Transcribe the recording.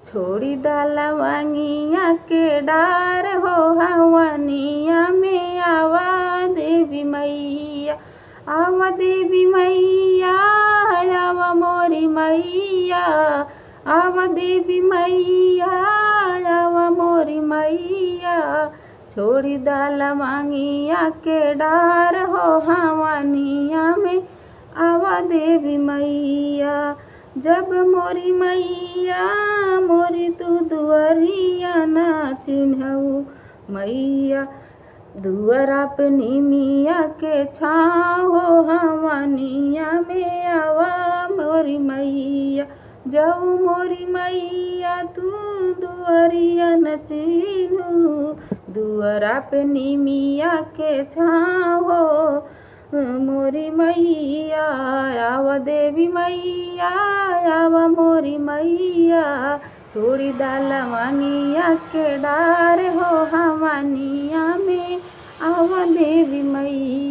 छोड़ी लवंगिया के डार हो हवनिया में आवा देवी मैया, आवा देवी मैया, आवा मोरी मैया, आवा देवी मैया, आवा मोरी मैया। छोड़ी लवंगिया के डार हो हवनिया में आवा देवी मैया। जब मोरी मैया मोरी तू दुआरिया ना चिन्हऊ मैया, दुआरा पे निमिया के छाँव हो हवनिया में आवा मोरी मैया। जाऊ मोरी मैया तू दुआरिया न चिन्हू, दुआरा पे निमिया के छाँव हो मोरी मैया। आवा देवी मैया, आवा मोरी मैया। छोड़ी लवंगिया के डार हो हवनिया में आवा देवी मैया।